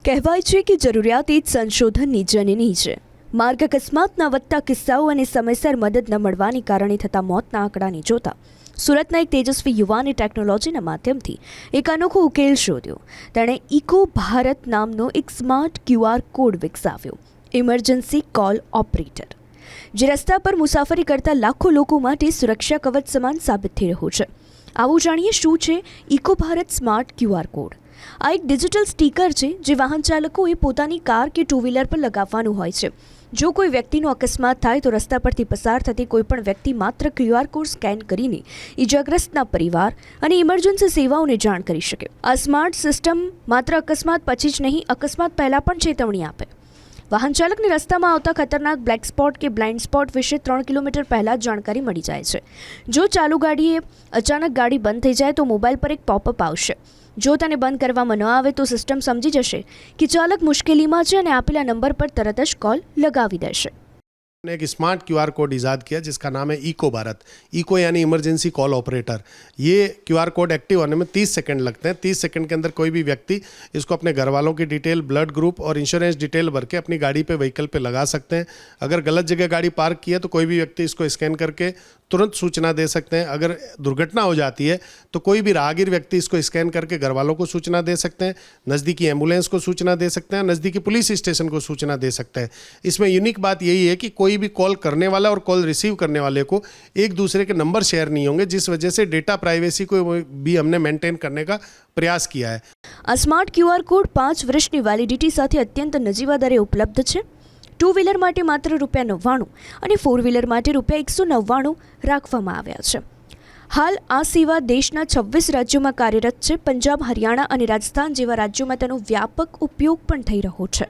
કહેવાય છે કે જરૂરિયાત એ જ સંશોધનની જનની છે. માર્ગ અકસ્માતના વધતા કિસ્સાઓ અને સમયસર મદદ ન મળવાને કારણે થતા મોતના આંકડાને જોતા સુરતના એક તેજસ્વી યુવાને ટેકનોલોજીના માધ્યમથી એક અનોખો ઉકેલ શોધ્યો. તેણે ઇકો ભારત નામનો એક સ્માર્ટ QR કોડ વિકસાવ્યો, ઇમરજન્સી કોલ ઓપરેટર, જે રસ્તા પર મુસાફરી કરતા લાખો લોકો માટે સુરક્ષા કવચ સમાન સાબિત થઈ રહ્યું છે. આવું જાણીએ શું છે eco Bharat smart QR code. આ એક ડિજિટલ સ્ટીકર છે જે વાહન ચાલકોએ પોતાની કાર કે ટુ વ્હીલર પર લગાવવાનું હોય છે. જો કોઈ વ્યક્તિનો અકસ્માત થાય તો રસ્તા પરથી પસાર થતી કોઈપણ વ્યક્તિ માત્ર QR કોડ સ્કેન કરીને ઇજાગ્રસ્તના પરિવાર અને ઇમરજન્સી સેવાઓને જાણ કરી શકે. આ સ્માર્ટ સિસ્ટમ માત્ર અકસ્માત પછી જ નહીં, અકસ્માત પહેલાં પણ ચેતવણી આપે. વાહન ચાલકને રસ્તામાં આવતા ખતરનાક બ્લેક સ્પોટ કે બ્લાઇન્ડ સ્પોટ વિશે 3 કિલોમીટર પહેલાં જ જાણકારી મળી જાય છે. જો ચાલુ ગાડીએ અચાનક ગાડી બંધ થઈ જાય તો મોબાઈલ પર એક પોપઅપ આવશે. જો તેને બંધ કરવામાં ન આવે તો સિસ્ટમ સમજી જશે કે ચાલક મુશ્કેલીમાં છે અને આપેલા નંબર પર તરત જ કોલ લગાવી દેશે. ने एक स्मार्ट QR कोड ईजाद किया जिसका नाम है इको भारत. इको यानी इमरजेंसी कॉल ऑपरेटर. ये QR कोड एक्टिव होने में 30 सेकंड लगते हैं. 30 सेकंड के अंदर कोई भी व्यक्ति इसको अपने घर वालों की डिटेल, ब्लड ग्रुप और इंश्योरेंस डिटेल भर के अपनी गाड़ी पे, व्हीकल पे लगा सकते हैं. अगर गलत जगह गाड़ी पार्क की है तो कोई भी व्यक्ति इसको स्कैन करके तुरंत सूचना दे सकते हैं. अगर दुर्घटना हो जाती है तो कोई भी राहगीर व्यक्ति इसको स्कैन करके घर वालों को सूचना दे सकते हैं, नज़दीकी एम्बुलेंस को सूचना दे सकते हैं, नज़दीकी पुलिस स्टेशन को सूचना दे सकते हैं. इसमें यूनिक बात यही है कि कोई भी कॉल करने वाला और कॉल रिसीव करने वाले को एक दूसरे के नंबर शेयर नहीं होंगे, जिस वजह से डेटा प्राइवेसी को भी हमने मेंटेन करने का प्रयास किया है. આ સ્માર્ટ QR કોડ 5 વર્ષની વેલિડિટી સાથે અત્યંત નજીવા દરે ઉપલબ્ધ છે. ટુ વ્હીલર માટે માત્ર ₹99 અને 4 વ્હીલર માટે ₹199 રાખવામાં આવ્યા છે. હાલ આ સેવા દેશના 26 રાજ્યોમાં કાર્યરત છે. પંજાબ, હરિયાણા અને રાજસ્થાન જેવા રાજ્યોમાં તેનો વ્યાપક ઉપયોગ પણ થઈ રહ્યો છે.